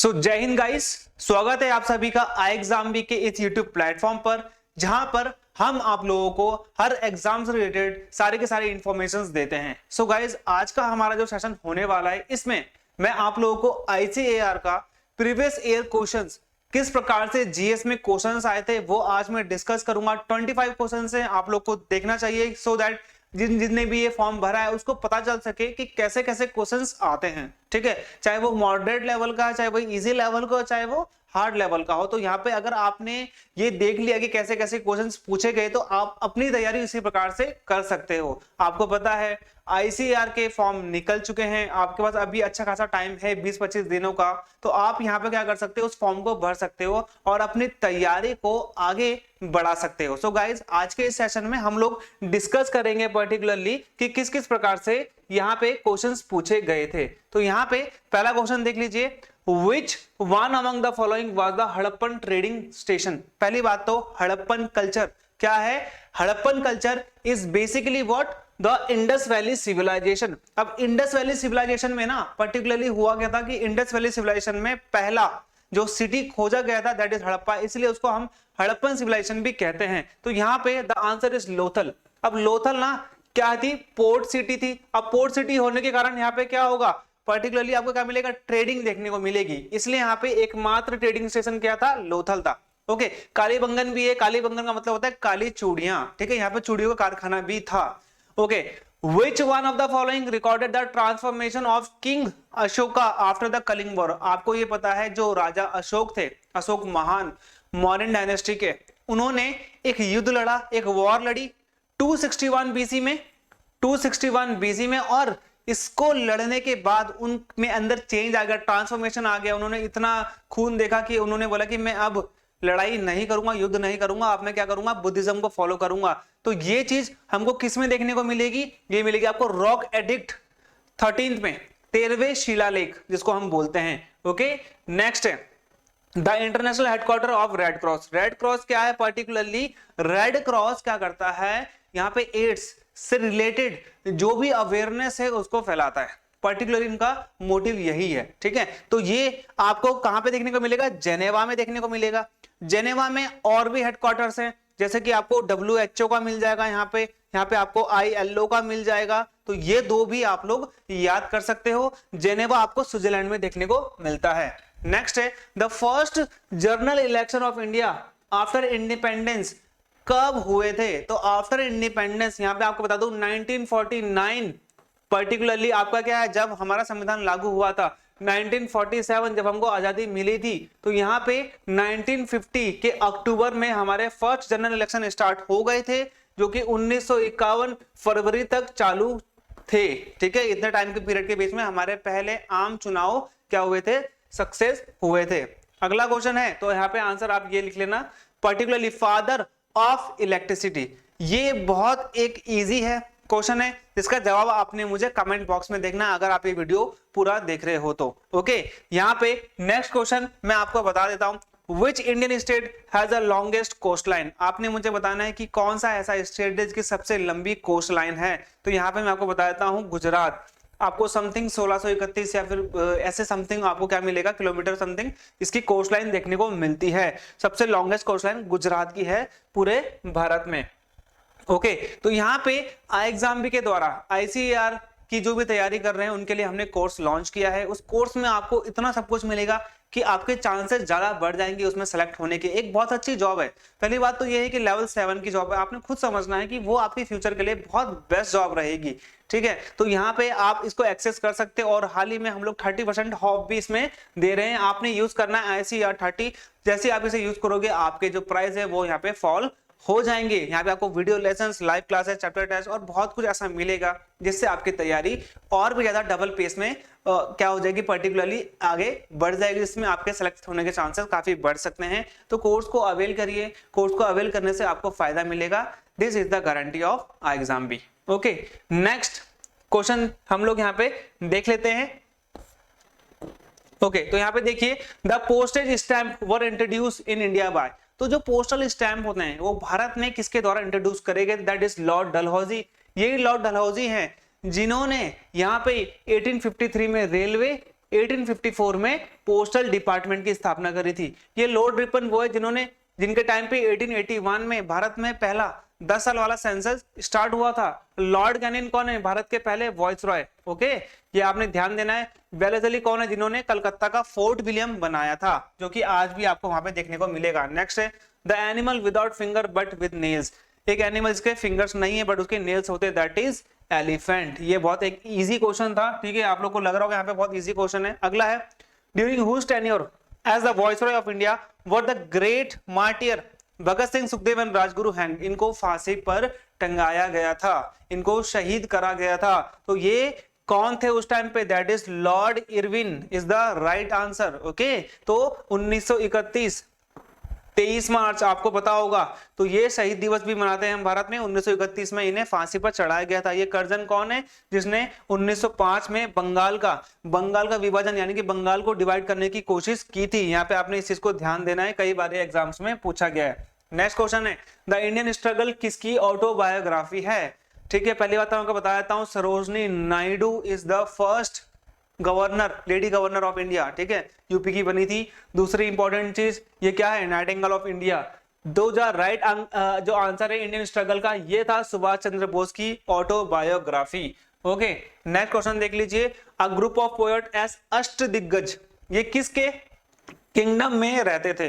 जय हिंद गाइस, स्वागत है आप सभी का आई एग्जाम बी के इस यूट्यूब प्लेटफॉर्म पर, जहां पर हम आप लोगों को हर एग्जाम से रिलेटेड सारे के सारे इंफॉर्मेशंस देते हैं। गाइस, आज का हमारा जो सेशन होने वाला है, इसमें मैं आप लोगों को आईसीएआर का प्रीवियस ईयर क्वेश्चंस किस प्रकार से जीएस में क्वेश्चंस आए थे वो आज मैं डिस्कस करूंगा। 25 क्वेश्चंस हैं, आप लोग को देखना चाहिए सो दैट जिनने भी ये फॉर्म भरा है उसको पता चल सके कि कैसे कैसे क्वेश्चंस आते हैं। ठीक है, चाहे वो मॉडरेट लेवल का, चाहे वो इजी लेवल का, चाहे वो हार्ड लेवल का हो। तो यहाँ पे अगर आपने ये देख लिया कि कैसे कैसे क्वेश्चंस पूछे गए तो आप अपनी तैयारी इसी प्रकार से कर सकते हो। आपको पता है आईसीआर के फॉर्म निकल चुके हैं, आपके पास अभी अच्छा खासा टाइम है 20-25 दिनों का। तो आप यहाँ पे क्या कर सकते हो, उस फॉर्म को भर सकते हो और अपनी तैयारी को आगे बढ़ा सकते हो। सो गाइज, आज के इस सेशन में हम लोग डिस्कस करेंगे पर्टिकुलरली कि किस किस प्रकार से यहाँ पे क्वेश्चंस पूछे गए थे। तो यहाँ पे पहला क्वेश्चन देख लीजिए, Which one among the following was the Harappan trading station. पहली बात तो हड़प्पन कल्चर क्या है? Harappan culture is basically what the Indus valley civilization. अब इंडस वैली सिविलाइजेशन में ना पर्टिकुलरली हुआ क्या था कि इंडस वैली सिविलाइजेशन में पहला जो सिटी खोजा गया था दैट इज हड़प्पा, इसलिए उसको हम हड़प्पन सिविलाइजेशन भी कहते हैं। तो यहाँ पे द आंसर इज लोथल। अब लोथल ना क्या थी? पोर्ट सिटी थी। अब पोर्ट सिटी होने के कारण यहाँ पे क्या होगा, पर्टिकुलरली आपको क्या मिलेगा? ट्रेडिंग देखने को मिलेगी। इसलिए यहाँ पे एकमात्र ट्रेडिंग स्टेशन क्या था? लोथल था। ओके, कालीबंगन भी है। कालीबंगन का मतलब होता है काली चूड़ियां। ठीक है, यहाँ पे चूड़ियों का कारखाना भी था। Okay, Which one of the following recorded the transformation of King Ashoka after the Kalinga War? आपको ये पता है जो राजा अशोक थे, अशोक महान मौर्यन डायनेस्टी के, उन्होंने एक युद्ध लड़ा, एक वॉर लड़ी 261 बीसी में, 261 बीसी में। और इसको लड़ने के बाद उनमें अंदर चेंज आ गया, ट्रांसफॉर्मेशन आ गया। उन्होंने इतना खून देखा कि उन्होंने बोला कि मैं अब लड़ाई नहीं करूंगा, युद्ध नहीं करूंगा, अब मैं क्या करूंगा? बुद्धिज्म को फॉलो करूंगा। तो ये चीज हमको किस में देखने को मिलेगी? ये मिलेगी आपको रॉक एडिक्ट 13 में, 13वें शिलालेख जिसको हम बोलते हैं। ओके, नेक्स्ट है the international headquarter of red cross. Red cross क्या है? पर्टिकुलरली रेड क्रॉस क्या करता है, यहाँ पे एड्स से रिलेटेड जो भी अवेयरनेस है उसको फैलाता है। पर्टिकुलरली इनका मोटिव यही है। ठीक है, तो ये आपको कहां पे देखने को मिलेगा? जेनेवा में देखने को मिलेगा। जेनेवा में और भी हेडक्वार्टर्स हैं, जैसे कि आपको WHO का मिल जाएगा, यहाँ पे आपको ILO का मिल जाएगा। तो ये दो भी आप लोग याद कर सकते हो। जेनेवा आपको स्विट्जरलैंड में देखने को मिलता है। नेक्स्ट है the first general election of India after independence कब हुए थे? तो आफ्टर इंडिपेंडेंस यहाँ पे आपको बता दूं 1949 पर्टिकुलरली आपका क्या है, जब हमारा संविधान लागू हुआ था। 1947 जब हमको आजादी मिली थी, तो यहाँ पे 1950 के अक्टूबर में हमारे फर्स्ट जनरल इलेक्शन स्टार्ट हो गए थे, जो कि 1951 फरवरी तक चालू थे। ठीक है, इतने टाइम के पीरियड के बीच में हमारे पहले आम चुनाव क्या हुए थे? सक्सेस हुए थे। अगला क्वेश्चन है, तो यहाँ पे आंसर आप ये लिख लेना, पर्टिकुलरली फादर ऑफ इलेक्ट्रिसिटी। ये बहुत एक इजी है क्वेश्चन है, जिसका जवाब आपने मुझे कमेंट बॉक्स में देखना अगर आप ये वीडियो पूरा देख रहे हो तो। ओके, यहाँ पे नेक्स्ट क्वेश्चन मैं आपको बता देता हूं, which Indian state has the longest coast line. आपने मुझे बताना है कि कौन सा ऐसा स्टेट है जिसकी सबसे लंबी कोस्ट लाइन है। तो यहाँ पे मैं आपको बता देता हूँ गुजरात। आपको समथिंग 1631 या फिर ऐसे समथिंग आपको क्या मिलेगा, किलोमीटर समथिंग इसकी कोस्ट लाइन देखने को मिलती है। सबसे लॉन्गेस्ट कोस्ट लाइन गुजरात की है पूरे भारत में। ओके, तो यहाँ पे आई एग्जाम बी के द्वारा आईसीएआर की जो भी तैयारी कर रहे हैं उनके लिए हमने कोर्स लॉन्च किया है। उस कोर्स में आपको इतना सब कुछ मिलेगा कि आपके चांसेस ज्यादा बढ़ जाएंगे उसमें सेलेक्ट होने के। एक बहुत अच्छी जॉब है। पहली बात तो ये है कि लेवल 7 की जॉब है, आपने खुद समझना है कि वो आपके फ्यूचर के लिए बहुत बेस्ट जॉब रहेगी। ठीक है, तो यहाँ पे आप इसको एक्सेस कर सकते हैं। और हाल ही में हम लोग 30% ऑफ भी इसमें दे रहे हैं। आपने यूज करना है आईसीआर 30। जैसे आप इसे यूज करोगे आपके जो प्राइस है वो यहाँ पे फॉल हो जाएंगे। यहाँ पे आपको video lessons, live classes, chapter test और बहुत कुछ ऐसा मिलेगा जिससे आपकी तैयारी और भी ज्यादा डबल पेस में क्या हो जाएगी, पर्टिकुलरली आगे बढ़ जाएगी, जिसमें आपके सेलेक्ट होने के चांसेस काफी बढ़ सकते हैं। तो कोर्स को अवेल करिए। कोर्स को अवेल करने से आपको फायदा मिलेगा। This is the guarantee of I exam B. Okay, next question हम लोग यहाँ पे देख लेते हैं। ओके, तो यहाँ पे देखिए the postage stamp were introduce in India by. तो जो पोस्टल स्टैम्प होते हैं वो भारत में किसके द्वारा इंट्रोड्यूस करे गए? That is Lord Dalhousie. ये लॉर्ड डलहौजी हैं जिन्होंने यहाँ पे 1853 में रेलवे 1854 में पोस्टल डिपार्टमेंट की स्थापना करी थी। ये लॉर्ड रिपन वो है जिनके टाइम पे 1881 में भारत में पहला 10 साल वाला सेंसस स्टार्ट हुआ था। लॉर्ड कैनिंग कौन है? भारत के पहले वॉइसरॉय। ओके, ये आपने ध्यान देना है। वेलेस्ली कौन है? जिन्होंने कलकत्ता का फोर्ट विलियम बनाया था, जो कि आज भी आपको वहां पे देखने को मिलेगा। नेक्स्ट है the animal without finger but with nails. एक एनिमल जिसके फिंगर्स नहीं है बट उसके नेल्स होते, दैट इज एलिफेंट। ये बहुत एक इजी क्वेश्चन था, ठीक है, आप लोग को लग रहा होगा यहाँ पे बहुत इजी क्वेश्चन है। अगला है during whose tenure as the viceroy of India were the great martyr Bhagat Singh Sukhdev and Rajguru hang. इनको फांसी पर टंगाया गया था, इनको शहीद करा गया था। तो ये कौन थे उस टाइम पे? That is Lord Irwin is the right answer. Okay, तो 1931 23 मार्च आपको पता होगा, तो ये शहीद दिवस भी मनाते हैं हम भारत में। 1931 में इन्हें फांसी पर चढ़ाया गया था। ये कर्जन कौन है? जिसने 1905 में बंगाल का विभाजन यानी कि बंगाल को डिवाइड करने की कोशिश की थी। यहाँ पे आपने इस चीज को ध्यान देना है, कई बार एग्जाम्स में पूछा गया है। नेक्स्ट क्वेश्चन है द इंडियन स्ट्रगल किसकी ऑटोबायोग्राफी है? ठीक है, पहली बात आपको बता देता हूं, Sarojini Naidu is the first governor, lady governor of India, ठीक है, यूपी की बनी थी। दूसरी इंपॉर्टेंट चीज ये क्या है? Nightingale of India. दो जो राइट जो आंसर है इंडियन स्ट्रगल का, ये था सुभाष चंद्र बोस की ऑटोबायोग्राफी। ओके, नेक्स्ट क्वेश्चन देख लीजिए, a group of poets Ashtadiggaj, ये किसके किंगडम में रहते थे?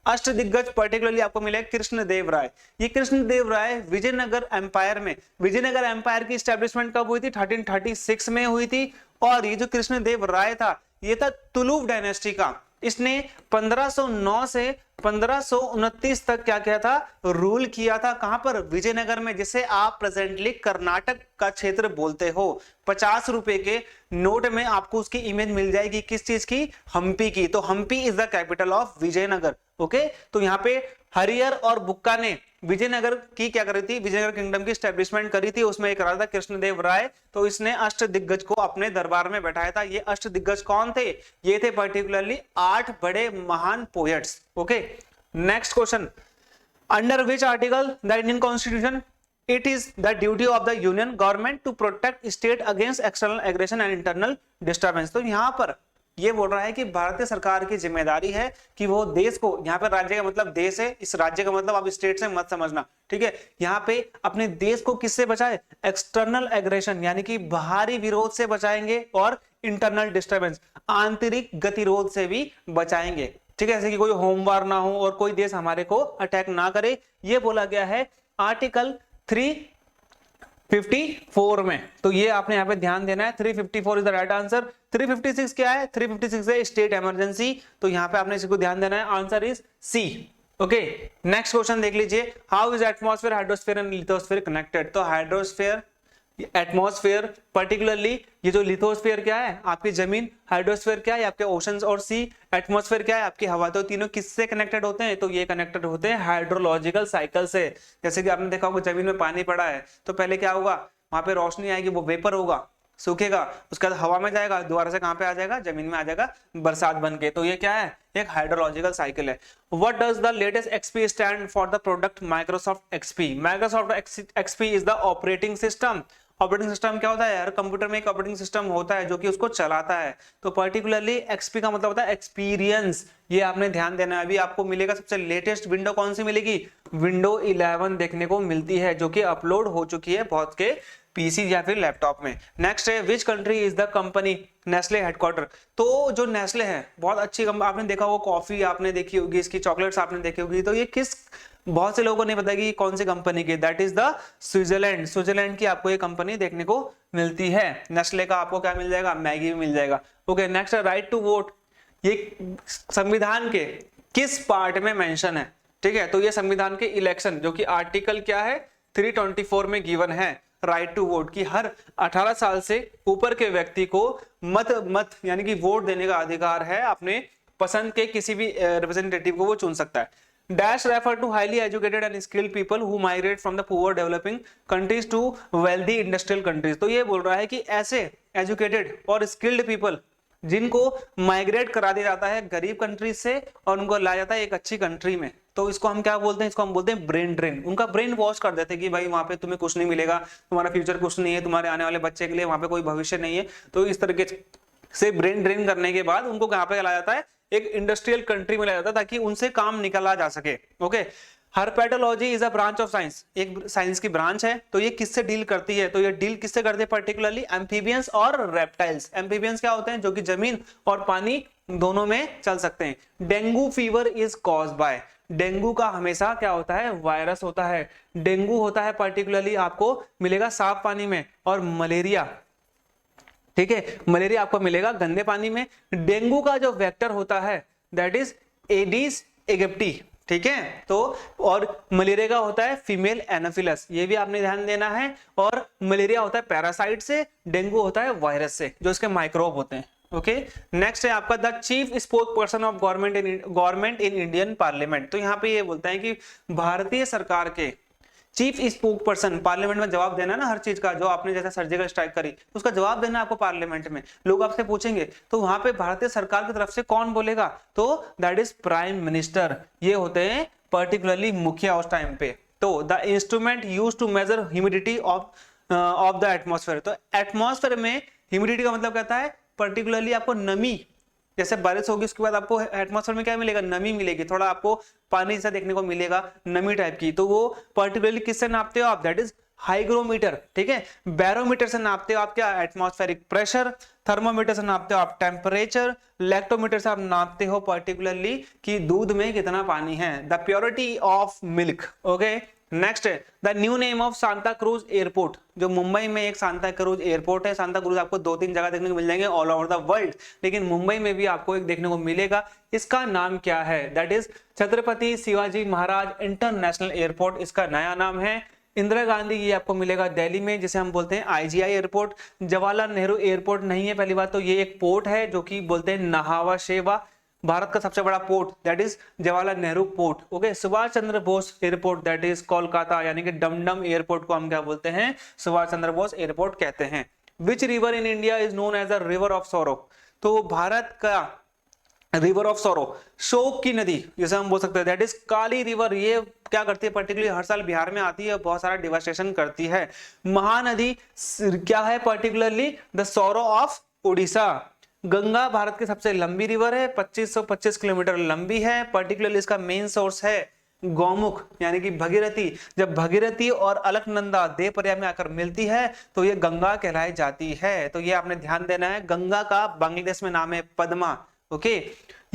अष्टदिग्गज पर्टिकुलरली आपको मिले कृष्णदेव राय। ये कृष्णदेव राय विजयनगर एम्पायर की स्टैब्लिशमेंट कब हुई थी? 1336 में हुई थी। और ये जो कृष्णदेव राय था, ये था तुलुव डायनेस्टी का। इसने 1509 से 1529 तक क्या किया था? रूल किया था। कहां पर? विजयनगर में, जिसे आप प्रेजेंटली कर्नाटक का क्षेत्र बोलते हो। 50 रुपए के नोट में आपको उसकी इमेज मिल जाएगी, किस चीज की? हम्पी की। तो Hampi is the capital of Vijayanagar. Okay, तो यहाँ पे हरियर और बुक्का ने विजयनगर की क्या करी थी? विजयनगर किंगडम की स्टैब्लिशमेंट करी थी। उसमें एक राजा कृष्णदेव राय, तो इसने अष्टदिग्गज को अपने दरबार में बैठाया था। ये अष्टदिग्गज कौन थे? ये थे पर्टिकुलरली 8 बड़े महान poets. Okay, next question, under which article the Indian constitution it is the duty of the union government to protect state against external aggression and internal disturbance. तो यहाँ पर ये बोल रहा है कि भारतीय सरकार की जिम्मेदारी है कि वो देश को, यहाँ पे राज्य का मतलब देश है, इस राज्य का मतलब आप स्टेट से मत समझना, ठीक है, यहाँ पे अपने देश को किससे बचाए? एक्सटर्नल एग्रेशन यानी कि बाहरी विरोध से बचाएंगे, और इंटरनल डिस्टर्बेंस आंतरिक गतिरोध से भी बचाएंगे, ठीक है, ऐसे कि कोई होमवार ना हो और कोई देश हमारे को अटैक ना करे। ये बोला गया है आर्टिकल 354 में। तो ये आपने यहाँ पे ध्यान देना है। 354 इज द राइट आंसर। 356 क्या है? 356 है स्टेट इमरजेंसी। तो यहाँ पे आपने इसको ध्यान देना है, answer is C. Okay, next question देख लीजिए, how is atmosphere, hydrosphere and lithosphere connected? तो हाइड्रोस्फीयर, एटमॉस्फेयर, पर्टिकुलरली ये जो लिथोस्फीयर क्या है? आपकी जमीन। हाइड्रोस्फीयर क्या है? आपके ओशंस और सी। एटमॉस्फेयर क्या है? आपकी हवा। तो तीनों किससे कनेक्टेड होते हैं? तो ये कनेक्टेड होते हैं हाइड्रोलॉजिकल साइकिल से। जैसे कि आपने देखा होगा जमीन में पानी पड़ा है तो पहले क्या होगा? वहां पे रोशनी आएगी, वो वेपर होगा, सूखेगा, उसके बाद हवा में जाएगा, दोबारा से कहां पे आ जाएगा? जमीन में आ जाएगा, बरसात बन के। तो ये क्या है? एक हाइड्रोलॉजिकल साइकिल है। What does the latest XP stand for the product Microsoft XP? Microsoft XP is the operating system. Operating system क्या होता है? हर कंप्यूटर में एक ऑपरेटिंग सिस्टम होता है जो कि उसको चलाता है। तो पर्टिकुलरली एक्सपी का मतलब होता है एक्सपीरियंस। ये आपने ध्यान देना है। अभी आपको मिलेगा सबसे लेटेस्ट विंडो कौन सी मिलेगी? विंडो 11 देखने को मिलती है, जो कि अपलोड हो चुकी है बहुत के पीसी या फिर लैपटॉप में। नेक्स्ट है which country is the company Nestle headquarter? तो जो नेस्ले है बहुत अच्छी आपने देखा वो कॉफी आपने देखी होगी, इसकी चॉकलेट्स आपने देखी होगी। तो ये किस, बहुत से लोगों को नहीं पता कि कौन सी कंपनी की, दैट इज द स्विट्जरलैंड की आपको ये कंपनी देखने को मिलती है। नेस्ले का आपको क्या मिल जाएगा? मैगी भी मिल जाएगा। ओके, नेक्स्ट है राइट टू वोट। ये संविधान के किस पार्ट में मेंशन है? ठीक है, तो ये संविधान के इलेक्शन, जो कि आर्टिकल क्या है? 324 में गिवन है राइट टू वोट की हर 18 साल से ऊपर के व्यक्ति को मत यानी कि वोट देने का अधिकार है। अपने पसंद के किसी भी रिप्रेजेंटेटिव को वो चुन सकता है। Dash refer to highly educated and skilled people who migrate from the poor developing countries to wealthy industrial countries। तो ये बोल रहा है कि ऐसे एजुकेटेड और स्किल्ड पीपल जिनको माइग्रेट करा दिया जाता है गरीब कंट्रीज से और उनको लाया जाता है एक अच्छी कंट्री में। तो इसको हम क्या बोलते हैं, इसको हम बोलते हैं ब्रेन ड्रेन। उनका ब्रेन वॉश कर देते हैं कि भाई वहां पे तुम्हें कुछ नहीं मिलेगा, तुम्हारा फ्यूचर कुछ नहीं है, तुम्हारे आने वाले बच्चे के लिए वहां पे कोई भविष्य नहीं है। तो इस तरीके से ब्रेन ड्रेन करने के बाद उनको कहां पे लाया जाता है, एक इंडस्ट्रियल कंट्री में लाया जाता है ताकि उनसे काम निकाला जा सके। Okay, herpetology is a branch of science, एक साइंस की ब्रांच है। तो ये किससे डील करती है, तो ये डील किससे करती है पर्टिकुलरली, एम्फीबियंस और रेप्टाइल्स। एम्फीबियंस क्या होते हैं, जो कि जमीन और पानी दोनों में चल सकते हैं। Dengue fever is caused by, dengue का हमेशा क्या होता है, वायरस होता है। डेंगू होता है पर्टिकुलरली आपको मिलेगा साफ पानी में, और मलेरिया, ठीक है, मलेरिया आपको मिलेगा गंदे पानी में। डेंगू का जो वेक्टर होता है दैट इज एडिस एजिप्टी, ठीक है। तो और मलेरिया का होता है फीमेल एनाफिलस, ये भी आपने ध्यान देना है। और मलेरिया होता है पैरासाइट से, डेंगू होता है वायरस से, जो इसके माइक्रोब होते हैं। ओके, नेक्स्ट है आपका the chief spoke person of government in Indian parliament. तो यहाँ पे ये बोलता है कि भारतीय सरकार के चीफ स्पोक पर्सन, पार्लियामेंट में जवाब देना ना हर चीज का, जो आपने जैसे सर्जिकल स्ट्राइक करी तो उसका जवाब देना आपको पार्लियामेंट में, लोग आपसे पूछेंगे तो वहां पे भारतीय सरकार की तरफ से कौन बोलेगा, तो दैट इज प्राइम मिनिस्टर। ये होते हैं पर्टिकुलरली मुखिया उस टाइम पे। तो the instrument use to measure humidity of the atmosphere, तो एटमॉस्फेयर में ह्यूमिडिटी का मतलब कहता है पर्टिकुलरली आपको नमी, जैसे बारिश होगी उसके बाद आपको एटमॉस्फेयर में क्या मिलेगा, नमी मिलेगी, थोड़ा आपको पानी जैसा देखने को मिलेगा, नमी टाइप की। तो वो पर्टिकुलरली किससे नापते हो आप, दैट इज हाइग्रोमीटर, ठीक है। बैरोमीटर से नापते हो आप क्या, एटमॉस्फेरिक प्रेशर। थर्मोमीटर से नापते हो आप टेम्परेचर। लैक्टोमीटर से आप नापते हो पर्टिकुलरली कि दूध में कितना पानी है, the purity of milk. Okay, next है the new name of Santa Cruz airport, जो मुंबई में एक सांता क्रूज एयरपोर्ट है। सांता क्रूज आपको 2-3 जगह देखने को मिल जाएंगे ऑल ओवर द वर्ल्ड, लेकिन मुंबई में भी आपको एक देखने को मिलेगा। इसका नाम क्या है, that is Chhatrapati Shivaji Maharaj international airport, इसका नया नाम है। इंदिरा गांधी, ये आपको मिलेगा दिल्ली में, जिसे हम बोलते हैं IGI airport. Jawaharlal Nehru airport नहीं है, पहली बात तो ये एक पोर्ट है जो कि बोलते हैं नहावा शेवा। भारत का सबसे बड़ा port that is Jawaharlal Nehru port. Okay, Subhash Chandra Bose airport that is Kolkata, यानी कि डमडम एयरपोर्ट को हम क्या बोलते हैं, सुभाष चंद्र बोस एयरपोर्ट कहते हैं। Which river in India is known as the river of sorrow, तो भारत का रिवर ऑफ सौरो, शोक की नदी जैसे हम बोल सकते हैं, दैट इज काली रिवर। ये क्या करती है पर्टिकुलरली, हर साल बिहार में आती है, बहुत सारा डिवास्टेशन करती है। महानदी क्या है particularly, the sorrow of Orissa. Ganga Bharat की सबसे लंबी रिवर है, 2525 किलोमीटर लंबी है। पर्टिकुलरली इसका मेन सोर्स है गौमुख, यानी कि भगीरथी। जब भगीरथी और अलकनंदा देव प्रयाग में आकर मिलती है तो ये गंगा कहलाई जाती है। तो ये आपने ध्यान देना है। गंगा का बांग्लादेश में नाम है पद्मा। ओके,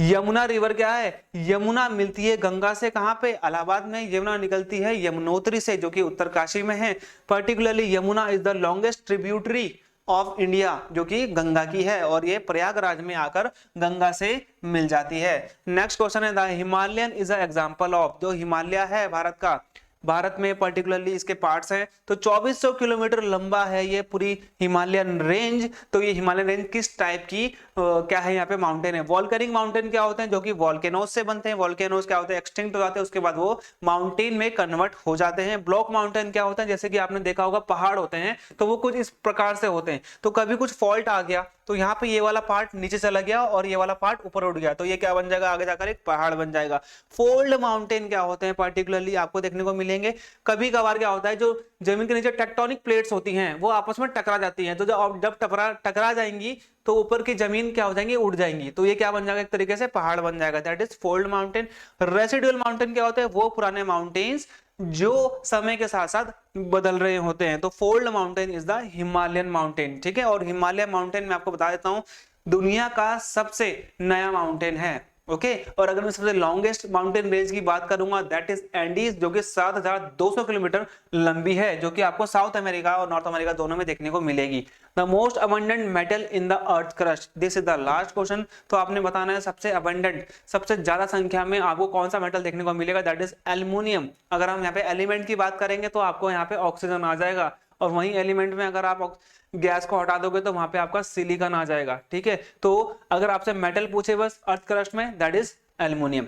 यमुना रिवर क्या है, यमुना मिलती है गंगा से कहां पे, इलाहाबाद में। यमुना निकलती है यमुनोत्री से, जो कि उत्तरकाशी में है। Particularly Yamuna is the longest tributary of India, जो कि गंगा की है, और ये प्रयागराज में आकर गंगा से मिल जाती है। नेक्स्ट क्वेश्चन है the Himalayan is a example of, जो हिमालय है भारत का, भारत में पर्टिकुलरली इसके पार्ट्स हैं। तो 2400 किलोमीटर लंबा है ये पूरी हिमालयन रेंज। तो ये हिमालयन रेंज किस टाइप की क्या है, यहाँ पे माउंटेन है। वॉल्केनिक माउंटेन क्या होते हैं, जो कि वॉल्केनोज से बनते हैं। वॉल्केनोज क्या होते हैं, एक्सटिंक्ट हो जाते हैं, उसके बाद वो माउंटेन में कन्वर्ट हो जाते हैं। ब्लॉक माउंटेन क्या होता है, जैसे कि आपने देखा होगा पहाड़ होते हैं, तो वो कुछ इस प्रकार से होते हैं। तो कभी कुछ फॉल्ट आ गया तो यहाँ पे ये वाला पार्ट नीचे चला गया और ये वाला पार्ट ऊपर उठ गया, तो ये क्या बन जाएगा, आगे जाकर एक पहाड़ बन जाएगा। फोल्ड माउंटेन क्या होते हैं पर्टिकुलरली आपको देखने को मिलेंगे। कभी कभार क्या होता है, जो जमीन के नीचे टेक्टोनिक प्लेट्स होती हैं वो आपस में टकरा जाती हैं, तो जब टकरा जाएंगी तो ऊपर की जमीन क्या हो जाएंगी, उड़ जाएंगी, तो ये क्या बन जाएगा, एक तरीके से पहाड़ बन जाएगा, that is fold mountain. Residual mountain क्या होते हैं, वो पुराने माउंटेन्स जो समय के साथ साथ बदल रहे होते हैं। तो fold mountain is the Himalayan mountain, ठीक है। और हिमालय माउंटेन मैं आपको बता देता हूं दुनिया का सबसे नया माउंटेन है। ओके, और अगर मैं सबसे लॉन्गेस्ट माउंटेन रेंज की बात करूंगा दैट इज एंडीज, जो कि 7200 किलोमीटर लंबी है, जो कि आपको साउथ अमेरिका और नॉर्थ अमेरिका दोनों में देखने को मिलेगी। The most abundant metal in the earth crust, this is the last question. तो आपने बताना है सबसे अबंडेंट, सबसे ज्यादा संख्या में आपको कौन सा मेटल देखने को मिलेगा, दैट इज एल्युमिनियम। अगर हम यहाँ पे एलिमेंट की बात करेंगे तो आपको यहाँ पे ऑक्सीजन आ जाएगा, और वहीं एलिमेंट में अगर आप गैस को हटा दोगे तो वहां पे आपका सिलिकॉन आ जाएगा, ठीक है। तो अगर आपसे मेटल पूछे बस अर्थ क्रस्ट में, दैट इज एल्युमिनियम,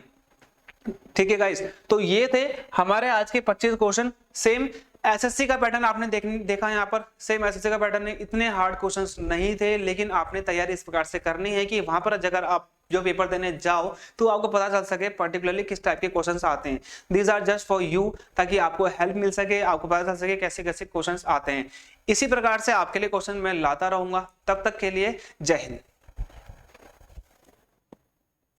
ठीक है गाइस। तो ये थे हमारे आज के 25 क्वेश्चन। सेम एसएससी का पैटर्न आपने देखा यहाँ पर, सेम एसएससी का पैटर्न है। इतने हार्ड क्वेश्चंस नहीं थे, लेकिन आपने तैयारी इस प्रकार से करनी है कि वहां पर अगर आप जो पेपर देने जाओ तो आपको पता चल सके पर्टिकुलरली किस टाइप के क्वेश्चंस आते हैं। These are just for you, ताकि आपको हेल्प मिल सके, आपको पता चल सके कैसे कैसे क्वेश्चंस आते हैं। इसी प्रकार से आपके लिए क्वेश्चन मैं लाता रहूंगा। तब तक के लिए जय हिंद।